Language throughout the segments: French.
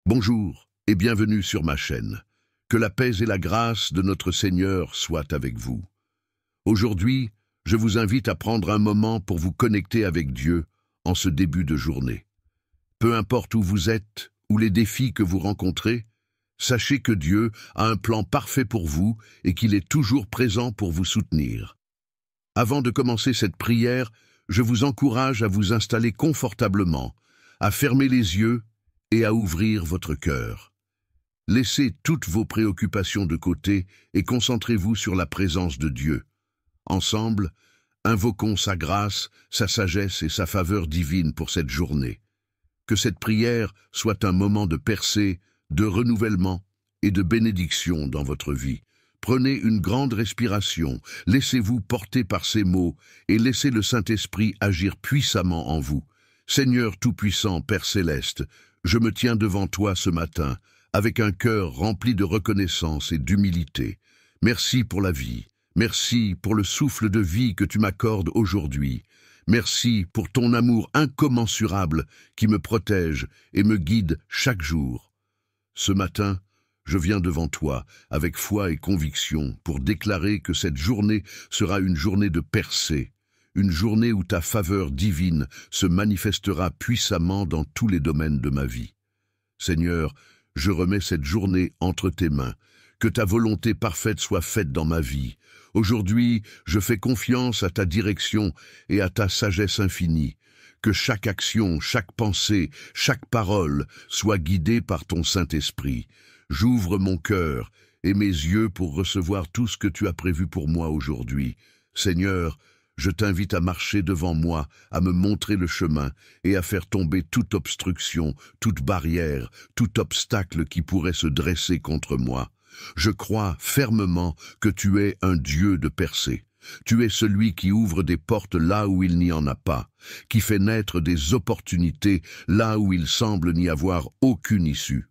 Bonjour et bienvenue sur ma chaîne. Que la paix et la grâce de notre Seigneur soient avec vous. Aujourd'hui, je vous invite à prendre un moment pour vous connecter avec Dieu en ce début de journée. Peu importe où vous êtes ou les défis que vous rencontrez, sachez que Dieu a un plan parfait pour vous et qu'il est toujours présent pour vous soutenir. Avant de commencer cette prière, je vous encourage à vous installer confortablement, à fermer les yeux et à ouvrir votre cœur. Laissez toutes vos préoccupations de côté et concentrez-vous sur la présence de Dieu. Ensemble, invoquons sa grâce, sa sagesse et sa faveur divine pour cette journée. Que cette prière soit un moment de percée, de renouvellement et de bénédiction dans votre vie. Prenez une grande respiration, laissez-vous porter par ces mots et laissez le Saint-Esprit agir puissamment en vous. Seigneur Tout-Puissant, Père Céleste, je me tiens devant toi ce matin, avec un cœur rempli de reconnaissance et d'humilité. Merci pour la vie, merci pour le souffle de vie que tu m'accordes aujourd'hui. Merci pour ton amour incommensurable qui me protège et me guide chaque jour. Ce matin, je viens devant toi, avec foi et conviction, pour déclarer que cette journée sera une journée de percée, une journée où ta faveur divine se manifestera puissamment dans tous les domaines de ma vie. Seigneur, je remets cette journée entre tes mains. Que ta volonté parfaite soit faite dans ma vie. Aujourd'hui, je fais confiance à ta direction et à ta sagesse infinie. Que chaque action, chaque pensée, chaque parole soit guidée par ton Saint-Esprit. J'ouvre mon cœur et mes yeux pour recevoir tout ce que tu as prévu pour moi aujourd'hui. Seigneur, je t'invite à marcher devant moi, à me montrer le chemin et à faire tomber toute obstruction, toute barrière, tout obstacle qui pourrait se dresser contre moi. Je crois fermement que tu es un Dieu de percée. Tu es celui qui ouvre des portes là où il n'y en a pas, qui fait naître des opportunités là où il semble n'y avoir aucune issue.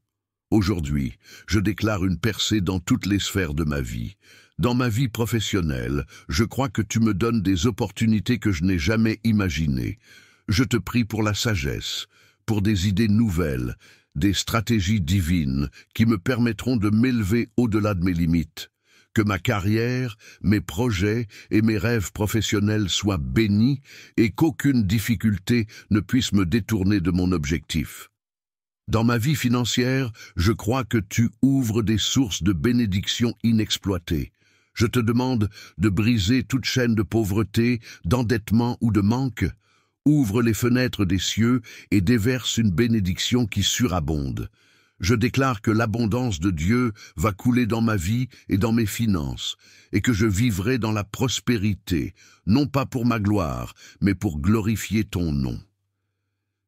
Aujourd'hui, je déclare une percée dans toutes les sphères de ma vie. Dans ma vie professionnelle, je crois que tu me donnes des opportunités que je n'ai jamais imaginées. Je te prie pour la sagesse, pour des idées nouvelles, des stratégies divines qui me permettront de m'élever au-delà de mes limites. Que ma carrière, mes projets et mes rêves professionnels soient bénis et qu'aucune difficulté ne puisse me détourner de mon objectif. Dans ma vie financière, je crois que tu ouvres des sources de bénédictions inexploitées. Je te demande de briser toute chaîne de pauvreté, d'endettement ou de manque. Ouvre les fenêtres des cieux et déverse une bénédiction qui surabonde. Je déclare que l'abondance de Dieu va couler dans ma vie et dans mes finances, et que je vivrai dans la prospérité, non pas pour ma gloire, mais pour glorifier ton nom.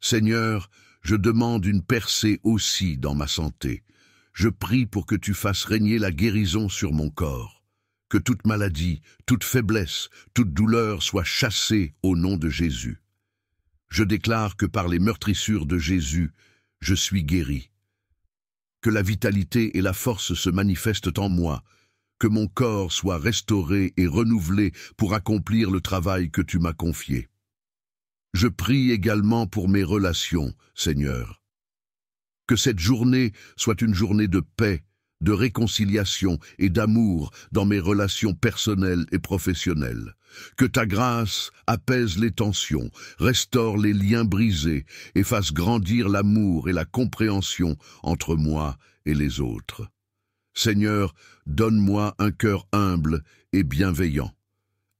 Seigneur, je demande une percée aussi dans ma santé. Je prie pour que tu fasses régner la guérison sur mon corps. Que toute maladie, toute faiblesse, toute douleur soit chassée au nom de Jésus. Je déclare que par les meurtrissures de Jésus, je suis guéri. Que la vitalité et la force se manifestent en moi, que mon corps soit restauré et renouvelé pour accomplir le travail que tu m'as confié. Je prie également pour mes relations, Seigneur. Que cette journée soit une journée de paix, de réconciliation et d'amour dans mes relations personnelles et professionnelles. Que ta grâce apaise les tensions, restaure les liens brisés et fasse grandir l'amour et la compréhension entre moi et les autres. Seigneur, donne-moi un cœur humble et bienveillant.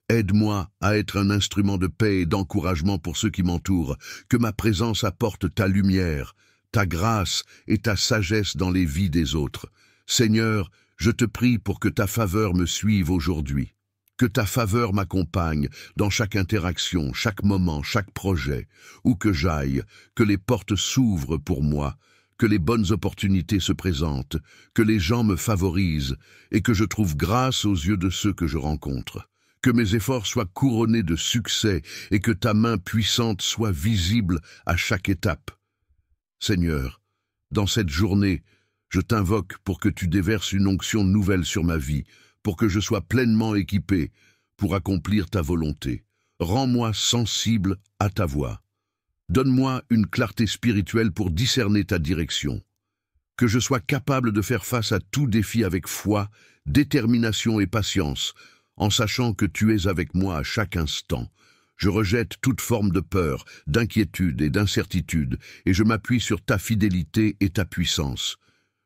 Aide-moi à être un instrument de paix et d'encouragement pour ceux qui m'entourent, que ma présence apporte ta lumière, ta grâce et ta sagesse dans les vies des autres. Seigneur, je te prie pour que ta faveur me suive aujourd'hui, que ta faveur m'accompagne dans chaque interaction, chaque moment, chaque projet, où que j'aille, que les portes s'ouvrent pour moi, que les bonnes opportunités se présentent, que les gens me favorisent et que je trouve grâce aux yeux de ceux que je rencontre. Que mes efforts soient couronnés de succès et que ta main puissante soit visible à chaque étape. Seigneur, dans cette journée, je t'invoque pour que tu déverses une onction nouvelle sur ma vie, pour que je sois pleinement équipé pour accomplir ta volonté. Rends-moi sensible à ta voix. Donne-moi une clarté spirituelle pour discerner ta direction. que je sois capable de faire face à tout défi avec foi, détermination et patience, en sachant que tu es avec moi à chaque instant. Je rejette toute forme de peur, d'inquiétude et d'incertitude, et je m'appuie sur ta fidélité et ta puissance.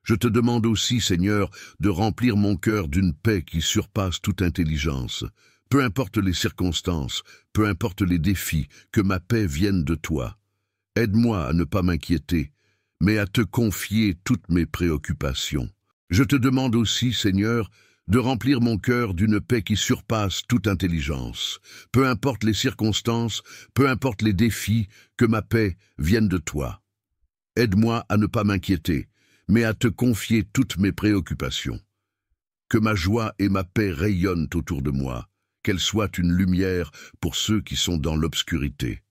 Je te demande aussi, Seigneur, de remplir mon cœur d'une paix qui surpasse toute intelligence. Peu importe les circonstances, peu importe les défis, que ma paix vienne de toi. Aide-moi à ne pas m'inquiéter, mais à te confier toutes mes préoccupations. Je te demande aussi, Seigneur, de remplir mon cœur d'une paix qui surpasse toute intelligence. Peu importe les circonstances, peu importe les défis, que ma paix vienne de toi. Aide-moi à ne pas m'inquiéter, mais à te confier toutes mes préoccupations. Que ma joie et ma paix rayonnent autour de moi, qu'elles soient une lumière pour ceux qui sont dans l'obscurité.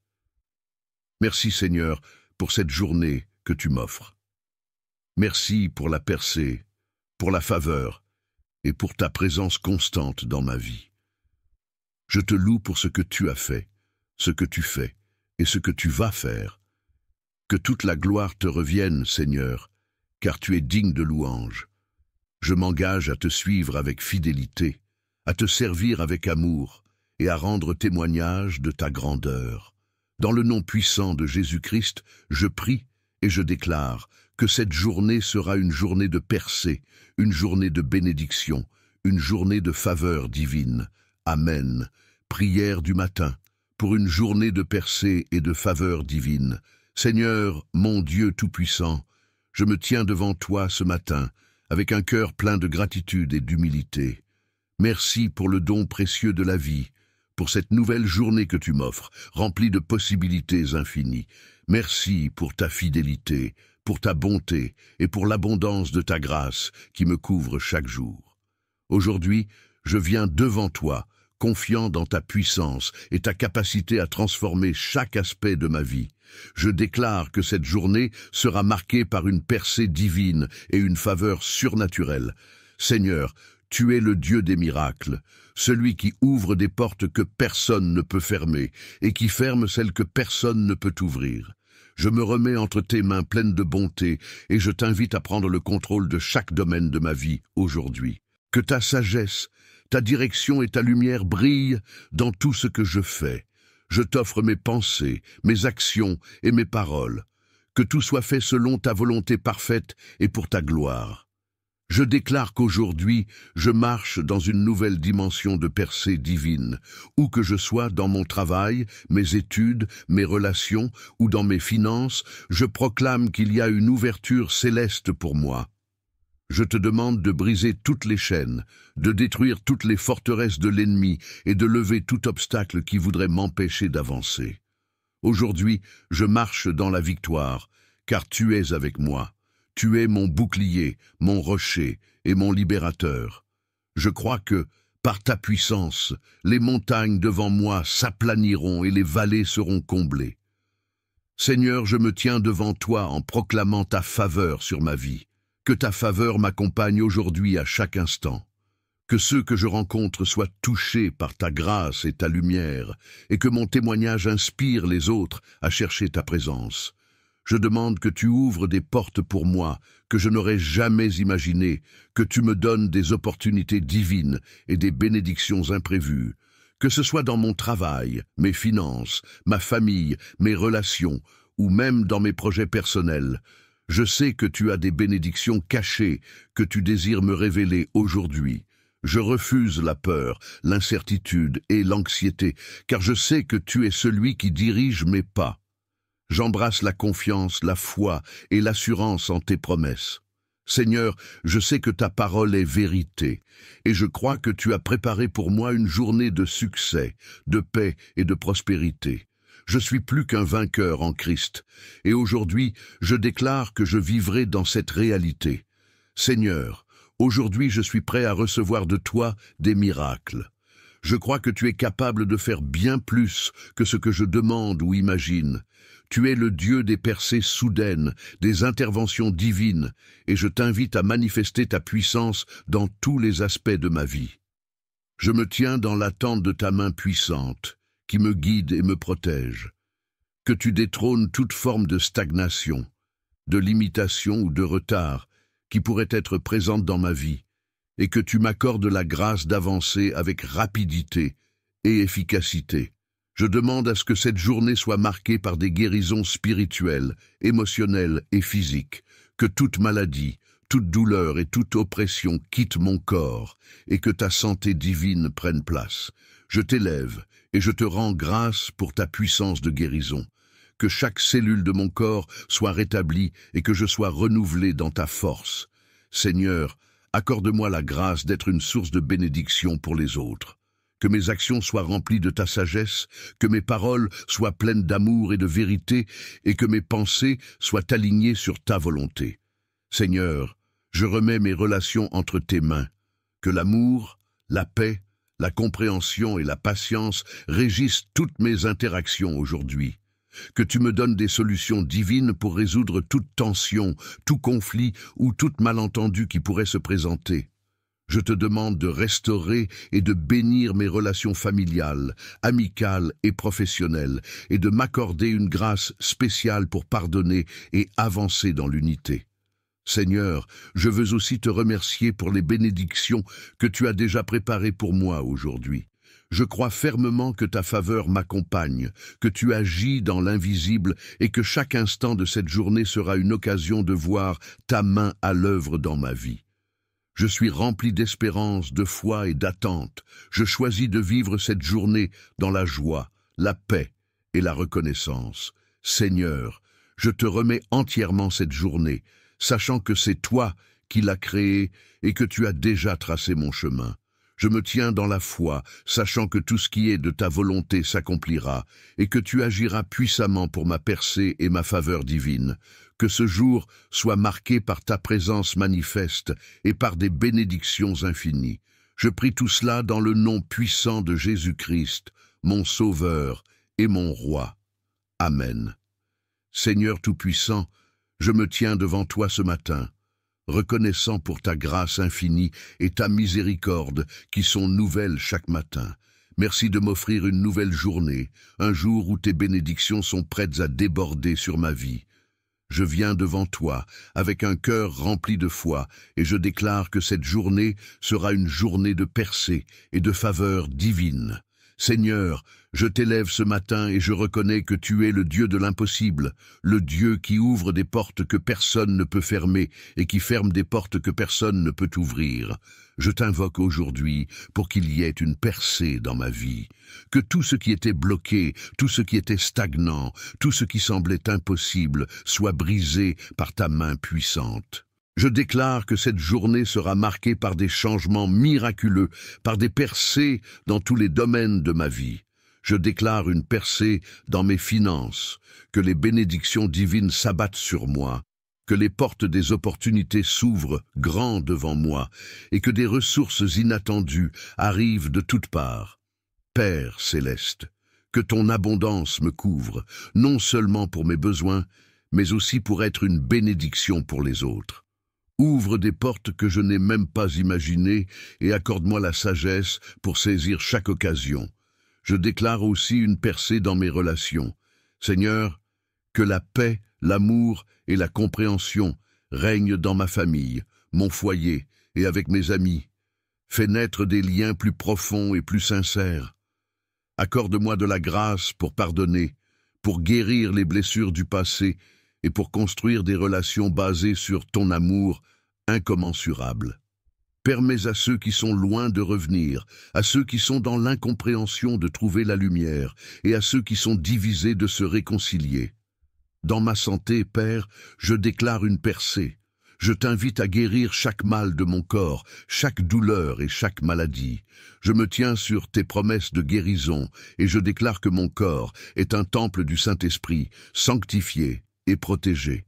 Merci Seigneur pour cette journée que tu m'offres. Merci pour la percée, pour la faveur et pour ta présence constante dans ma vie. Je te loue pour ce que tu as fait, ce que tu fais et ce que tu vas faire. Que toute la gloire te revienne, Seigneur, car tu es digne de louange. Je m'engage à te suivre avec fidélité, à te servir avec amour et à rendre témoignage de ta grandeur. Dans le nom puissant de Jésus-Christ, je prie et je déclare que cette journée sera une journée de percée, une journée de bénédiction, une journée de faveur divine. Amen. Prière du matin, pour une journée de percée et de faveur divine. Seigneur, mon Dieu Tout-Puissant, je me tiens devant toi ce matin, avec un cœur plein de gratitude et d'humilité. Merci pour le don précieux de la vie, pour cette nouvelle journée que tu m'offres, remplie de possibilités infinies. Merci pour ta fidélité, pour ta bonté et pour l'abondance de ta grâce qui me couvre chaque jour. Aujourd'hui, je viens devant toi, confiant dans ta puissance et ta capacité à transformer chaque aspect de ma vie. Je déclare que cette journée sera marquée par une percée divine et une faveur surnaturelle. Seigneur, tu es le Dieu des miracles, celui qui ouvre des portes que personne ne peut fermer et qui ferme celles que personne ne peut ouvrir. Je me remets entre tes mains pleines de bonté et je t'invite à prendre le contrôle de chaque domaine de ma vie aujourd'hui. Que ta sagesse, ta direction et ta lumière brillent dans tout ce que je fais. Je t'offre mes pensées, mes actions et mes paroles. Que tout soit fait selon ta volonté parfaite et pour ta gloire. Je déclare qu'aujourd'hui, je marche dans une nouvelle dimension de percée divine, où que je sois dans mon travail, mes études, mes relations ou dans mes finances, je proclame qu'il y a une ouverture céleste pour moi. Je te demande de briser toutes les chaînes, de détruire toutes les forteresses de l'ennemi et de lever tout obstacle qui voudrait m'empêcher d'avancer. Aujourd'hui, je marche dans la victoire, car tu es avec moi. Tu es mon bouclier, mon rocher et mon libérateur. Je crois que, par ta puissance, les montagnes devant moi s'aplaniront et les vallées seront comblées. Seigneur, je me tiens devant toi en proclamant ta faveur sur ma vie. Que ta faveur m'accompagne aujourd'hui à chaque instant. Que ceux que je rencontre soient touchés par ta grâce et ta lumière, et que mon témoignage inspire les autres à chercher ta présence. Je demande que tu ouvres des portes pour moi que je n'aurais jamais imaginées, que tu me donnes des opportunités divines et des bénédictions imprévues. Que ce soit dans mon travail, mes finances, ma famille, mes relations, ou même dans mes projets personnels. Je sais que tu as des bénédictions cachées que tu désires me révéler aujourd'hui. Je refuse la peur, l'incertitude et l'anxiété, car je sais que tu es celui qui dirige mes pas. J'embrasse la confiance, la foi et l'assurance en tes promesses. Seigneur, je sais que ta parole est vérité, et je crois que tu as préparé pour moi une journée de succès, de paix et de prospérité. Je suis plus qu'un vainqueur en Christ, et aujourd'hui, je déclare que je vivrai dans cette réalité. Seigneur, aujourd'hui je suis prêt à recevoir de toi des miracles. Je crois que tu es capable de faire bien plus que ce que je demande ou imagine. Tu es le Dieu des percées soudaines, des interventions divines, et je t'invite à manifester ta puissance dans tous les aspects de ma vie. Je me tiens dans l'attente de ta main puissante, qui me guide et me protège. Que tu détrônes toute forme de stagnation, de limitation ou de retard, qui pourraient être présentes dans ma vie, et que tu m'accordes la grâce d'avancer avec rapidité et efficacité. Je demande à ce que cette journée soit marquée par des guérisons spirituelles, émotionnelles et physiques, que toute maladie, toute douleur et toute oppression quittent mon corps, et que ta santé divine prenne place. Je t'élève et je te rends grâce pour ta puissance de guérison. Que chaque cellule de mon corps soit rétablie et que je sois renouvelé dans ta force. Seigneur, accorde-moi la grâce d'être une source de bénédiction pour les autres. Que mes actions soient remplies de ta sagesse, que mes paroles soient pleines d'amour et de vérité, et que mes pensées soient alignées sur ta volonté. Seigneur, je remets mes relations entre tes mains. Que l'amour, la paix, la compréhension et la patience régissent toutes mes interactions aujourd'hui. Que tu me donnes des solutions divines pour résoudre toute tension, tout conflit ou tout malentendu qui pourrait se présenter. Je te demande de restaurer et de bénir mes relations familiales, amicales et professionnelles, et de m'accorder une grâce spéciale pour pardonner et avancer dans l'unité. Seigneur, je veux aussi te remercier pour les bénédictions que tu as déjà préparées pour moi aujourd'hui. Je crois fermement que ta faveur m'accompagne, que tu agis dans l'invisible et que chaque instant de cette journée sera une occasion de voir ta main à l'œuvre dans ma vie. Je suis rempli d'espérance, de foi et d'attente. Je choisis de vivre cette journée dans la joie, la paix et la reconnaissance. Seigneur, je te remets entièrement cette journée, sachant que c'est toi qui l'as créée et que tu as déjà tracé mon chemin. Je me tiens dans la foi, sachant que tout ce qui est de ta volonté s'accomplira et que tu agiras puissamment pour ma percée et ma faveur divine. Que ce jour soit marqué par ta présence manifeste et par des bénédictions infinies. Je prie tout cela dans le nom puissant de Jésus-Christ, mon Sauveur et mon Roi. Amen. Seigneur Tout-Puissant, je me tiens devant toi ce matin, reconnaissant pour ta grâce infinie et ta miséricorde qui sont nouvelles chaque matin. Merci de m'offrir une nouvelle journée, un jour où tes bénédictions sont prêtes à déborder sur ma vie. Je viens devant toi avec un cœur rempli de foi et je déclare que cette journée sera une journée de percée et de faveur divine. Seigneur, je t'élève ce matin et je reconnais que tu es le Dieu de l'impossible, le Dieu qui ouvre des portes que personne ne peut fermer et qui ferme des portes que personne ne peut ouvrir. Je t'invoque aujourd'hui pour qu'il y ait une percée dans ma vie, que tout ce qui était bloqué, tout ce qui était stagnant, tout ce qui semblait impossible soit brisé par ta main puissante. Je déclare que cette journée sera marquée par des changements miraculeux, par des percées dans tous les domaines de ma vie. Je déclare une percée dans mes finances, que les bénédictions divines s'abattent sur moi, que les portes des opportunités s'ouvrent grand devant moi et que des ressources inattendues arrivent de toutes parts. Père céleste, que ton abondance me couvre, non seulement pour mes besoins, mais aussi pour être une bénédiction pour les autres. Ouvre des portes que je n'ai même pas imaginées et accorde-moi la sagesse pour saisir chaque occasion. Je déclare aussi une percée dans mes relations. Seigneur, que la paix, l'amour et la compréhension règnent dans ma famille, mon foyer et avec mes amis. Fais naître des liens plus profonds et plus sincères. Accorde-moi de la grâce pour pardonner, pour guérir les blessures du passé et pour construire des relations basées sur ton amour incommensurable. Permets à ceux qui sont loin de revenir, à ceux qui sont dans l'incompréhension de trouver la lumière, et à ceux qui sont divisés de se réconcilier. Dans ma santé, Père, je déclare une percée. Je t'invite à guérir chaque mal de mon corps, chaque douleur et chaque maladie. Je me tiens sur tes promesses de guérison, et je déclare que mon corps est un temple du Saint-Esprit, sanctifié et protégé.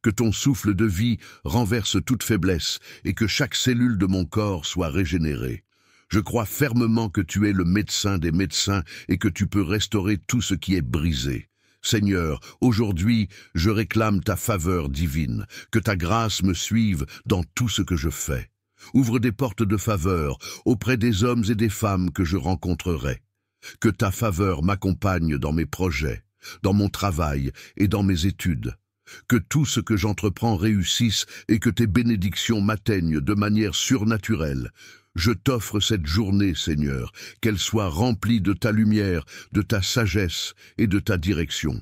Que ton souffle de vie renverse toute faiblesse et que chaque cellule de mon corps soit régénérée. Je crois fermement que tu es le médecin des médecins et que tu peux restaurer tout ce qui est brisé. Seigneur, aujourd'hui, je réclame ta faveur divine, que ta grâce me suive dans tout ce que je fais. Ouvre des portes de faveur auprès des hommes et des femmes que je rencontrerai. Que ta faveur m'accompagne dans mes projets, dans mon travail et dans mes études. Que tout ce que j'entreprends réussisse et que tes bénédictions m'atteignent de manière surnaturelle. Je t'offre cette journée, Seigneur, qu'elle soit remplie de ta lumière, de ta sagesse et de ta direction.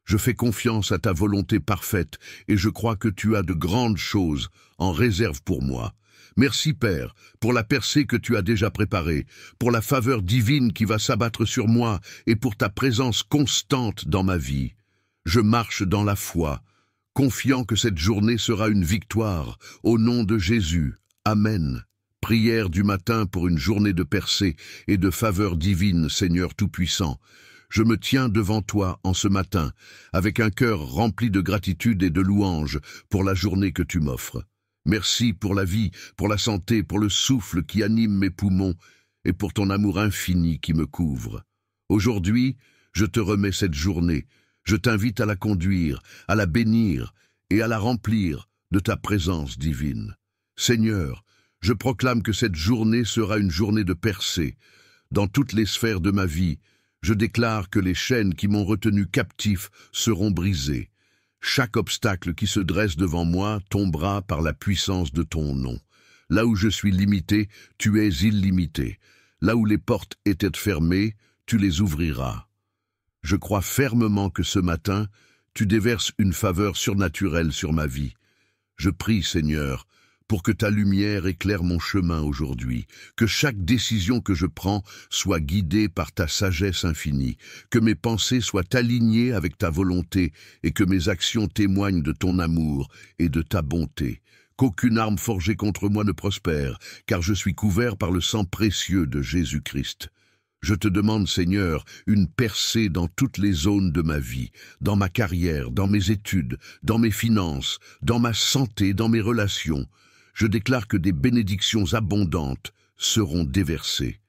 Je fais confiance à ta volonté parfaite et je crois que tu as de grandes choses en réserve pour moi. Merci Père, pour la percée que tu as déjà préparée, pour la faveur divine qui va s'abattre sur moi et pour ta présence constante dans ma vie. Je marche dans la foi, confiant que cette journée sera une victoire, au nom de Jésus. Amen. Prière du matin pour une journée de percée et de faveur divine, Seigneur Tout-Puissant. Je me tiens devant toi en ce matin, avec un cœur rempli de gratitude et de louange pour la journée que tu m'offres. Merci pour la vie, pour la santé, pour le souffle qui anime mes poumons et pour ton amour infini qui me couvre. Aujourd'hui, je te remets cette journée. Je t'invite à la conduire, à la bénir et à la remplir de ta présence divine. Seigneur, je proclame que cette journée sera une journée de percée. Dans toutes les sphères de ma vie, je déclare que les chaînes qui m'ont retenu captif seront brisées. Chaque obstacle qui se dresse devant moi tombera par la puissance de ton nom. Là où je suis limité, tu es illimité. Là où les portes étaient fermées, tu les ouvriras. Je crois fermement que ce matin, tu déverses une faveur surnaturelle sur ma vie. Je prie, Seigneur, pour que ta lumière éclaire mon chemin aujourd'hui, que chaque décision que je prends soit guidée par ta sagesse infinie, que mes pensées soient alignées avec ta volonté et que mes actions témoignent de ton amour et de ta bonté. Qu'aucune arme forgée contre moi ne prospère, car je suis couvert par le sang précieux de Jésus-Christ. Je te demande, Seigneur, une percée dans toutes les zones de ma vie, dans ma carrière, dans mes études, dans mes finances, dans ma santé, dans mes relations. Je déclare que des bénédictions abondantes seront déversées.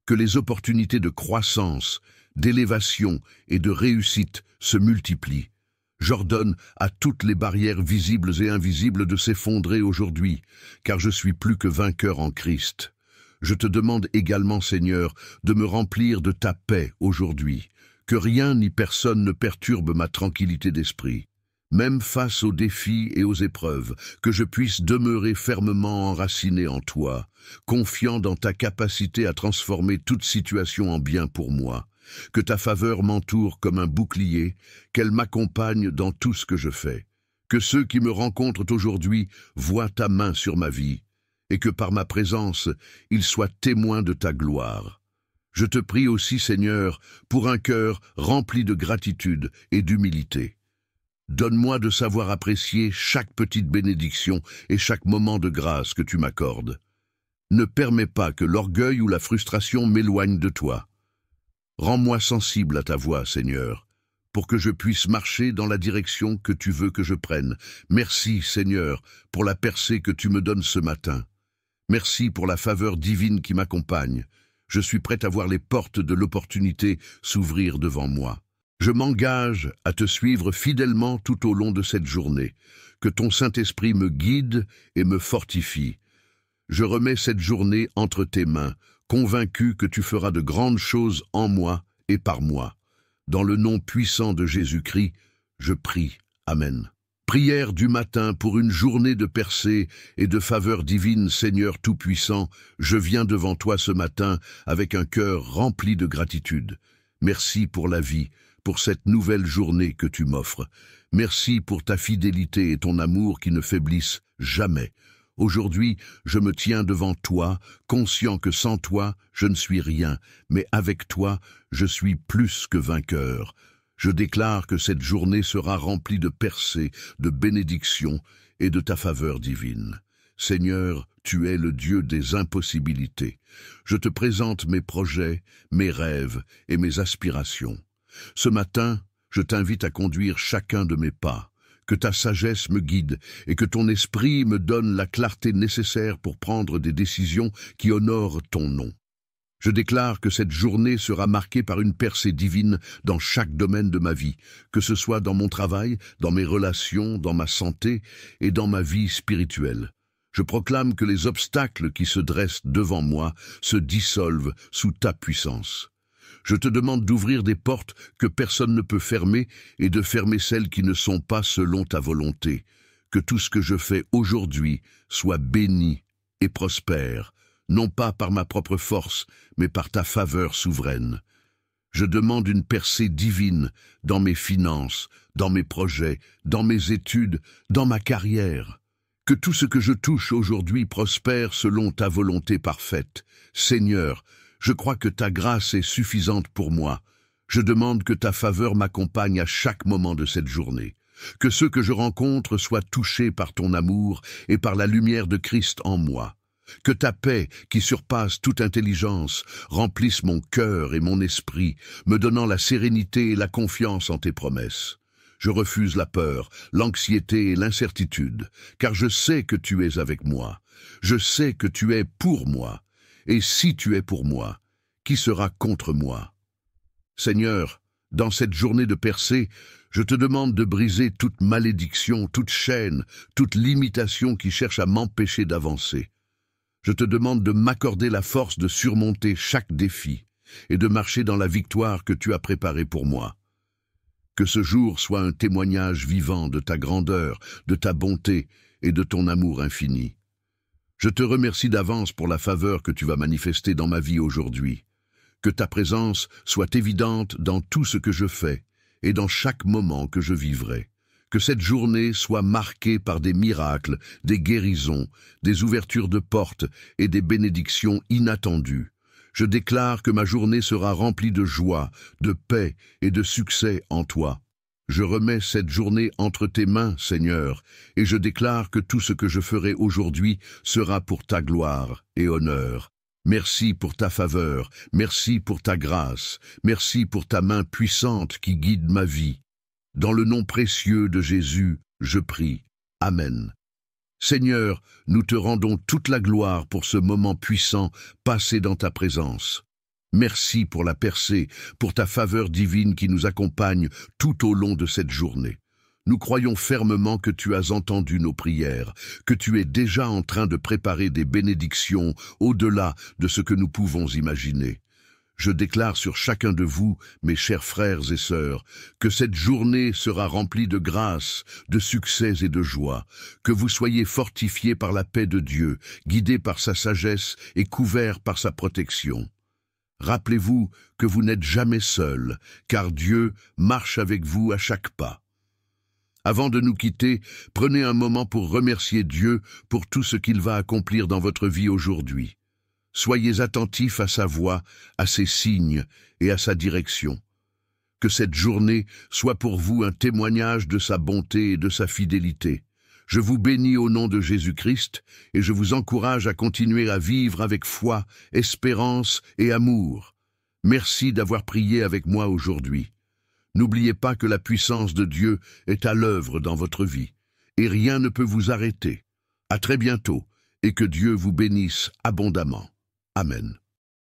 Que les opportunités de croissance, d'élévation et de réussite se multiplient. J'ordonne à toutes les barrières visibles et invisibles de s'effondrer aujourd'hui, car je suis plus que vainqueur en Christ. Je te demande également, Seigneur, de me remplir de ta paix aujourd'hui, que rien ni personne ne perturbe ma tranquillité d'esprit. Même face aux défis et aux épreuves, que je puisse demeurer fermement enraciné en toi, confiant dans ta capacité à transformer toute situation en bien pour moi. Que ta faveur m'entoure comme un bouclier, qu'elle m'accompagne dans tout ce que je fais. Que ceux qui me rencontrent aujourd'hui voient ta main sur ma vie, et que par ma présence, ils soient témoins de ta gloire. Je te prie aussi, Seigneur, pour un cœur rempli de gratitude et d'humilité. Donne-moi de savoir apprécier chaque petite bénédiction et chaque moment de grâce que tu m'accordes. Ne permets pas que l'orgueil ou la frustration m'éloignent de toi. Rends-moi sensible à ta voix, Seigneur, pour que je puisse marcher dans la direction que tu veux que je prenne. Merci, Seigneur, pour la percée que tu me donnes ce matin. Merci pour la faveur divine qui m'accompagne. Je suis prêt à voir les portes de l'opportunité s'ouvrir devant moi. Je m'engage à te suivre fidèlement tout au long de cette journée. Que ton Saint-Esprit me guide et me fortifie. Je remets cette journée entre tes mains, convaincu que tu feras de grandes choses en moi et par moi. Dans le nom puissant de Jésus-Christ, je prie. Amen. Prière du matin pour une journée de percée et de faveur divine, Seigneur Tout-Puissant, je viens devant toi ce matin avec un cœur rempli de gratitude. Merci pour la vie, pour cette nouvelle journée que tu m'offres. Merci pour ta fidélité et ton amour qui ne faiblissent jamais. Aujourd'hui, je me tiens devant toi, conscient que sans toi, je ne suis rien, mais avec toi, je suis plus que vainqueur. Je déclare que cette journée sera remplie de percées, de bénédictions et de ta faveur divine. Seigneur, tu es le Dieu des impossibilités. Je te présente mes projets, mes rêves et mes aspirations. Ce matin, je t'invite à conduire chacun de mes pas. Que ta sagesse me guide et que ton esprit me donne la clarté nécessaire pour prendre des décisions qui honorent ton nom. Je déclare que cette journée sera marquée par une percée divine dans chaque domaine de ma vie, que ce soit dans mon travail, dans mes relations, dans ma santé et dans ma vie spirituelle. Je proclame que les obstacles qui se dressent devant moi se dissolvent sous ta puissance. Je te demande d'ouvrir des portes que personne ne peut fermer et de fermer celles qui ne sont pas selon ta volonté. Que tout ce que je fais aujourd'hui soit béni et prospère, non pas par ma propre force, mais par ta faveur souveraine. Je demande une percée divine dans mes finances, dans mes projets, dans mes études, dans ma carrière. Que tout ce que je touche aujourd'hui prospère selon ta volonté parfaite. Seigneur, je crois que ta grâce est suffisante pour moi. Je demande que ta faveur m'accompagne à chaque moment de cette journée. Que ceux que je rencontre soient touchés par ton amour et par la lumière de Christ en moi. Que ta paix, qui surpasse toute intelligence, remplisse mon cœur et mon esprit, me donnant la sérénité et la confiance en tes promesses. Je refuse la peur, l'anxiété et l'incertitude, car je sais que tu es avec moi. Je sais que tu es pour moi. Et si tu es pour moi, qui sera contre moi? Seigneur, dans cette journée de percée, je te demande de briser toute malédiction, toute chaîne, toute limitation qui cherche à m'empêcher d'avancer. Je te demande de m'accorder la force de surmonter chaque défi et de marcher dans la victoire que tu as préparée pour moi. Que ce jour soit un témoignage vivant de ta grandeur, de ta bonté et de ton amour infini. Je te remercie d'avance pour la faveur que tu vas manifester dans ma vie aujourd'hui. Que ta présence soit évidente dans tout ce que je fais et dans chaque moment que je vivrai. Que cette journée soit marquée par des miracles, des guérisons, des ouvertures de portes et des bénédictions inattendues. Je déclare que ma journée sera remplie de joie, de paix et de succès en toi. Je remets cette journée entre tes mains, Seigneur, et je déclare que tout ce que je ferai aujourd'hui sera pour ta gloire et honneur. Merci pour ta faveur, merci pour ta grâce, merci pour ta main puissante qui guide ma vie. Dans le nom précieux de Jésus, je prie. Amen. Seigneur, nous te rendons toute la gloire pour ce moment puissant passé dans ta présence. Merci pour la percée, pour ta faveur divine qui nous accompagne tout au long de cette journée. Nous croyons fermement que tu as entendu nos prières, que tu es déjà en train de préparer des bénédictions au-delà de ce que nous pouvons imaginer. Je déclare sur chacun de vous, mes chers frères et sœurs, que cette journée sera remplie de grâce, de succès et de joie, que vous soyez fortifiés par la paix de Dieu, guidés par sa sagesse et couverts par sa protection. Rappelez-vous que vous n'êtes jamais seuls, car Dieu marche avec vous à chaque pas. Avant de nous quitter, prenez un moment pour remercier Dieu pour tout ce qu'il va accomplir dans votre vie aujourd'hui. Soyez attentifs à sa voix, à ses signes et à sa direction. Que cette journée soit pour vous un témoignage de sa bonté et de sa fidélité. Je vous bénis au nom de Jésus-Christ et je vous encourage à continuer à vivre avec foi, espérance et amour. Merci d'avoir prié avec moi aujourd'hui. N'oubliez pas que la puissance de Dieu est à l'œuvre dans votre vie et rien ne peut vous arrêter. À très bientôt et que Dieu vous bénisse abondamment. Amen.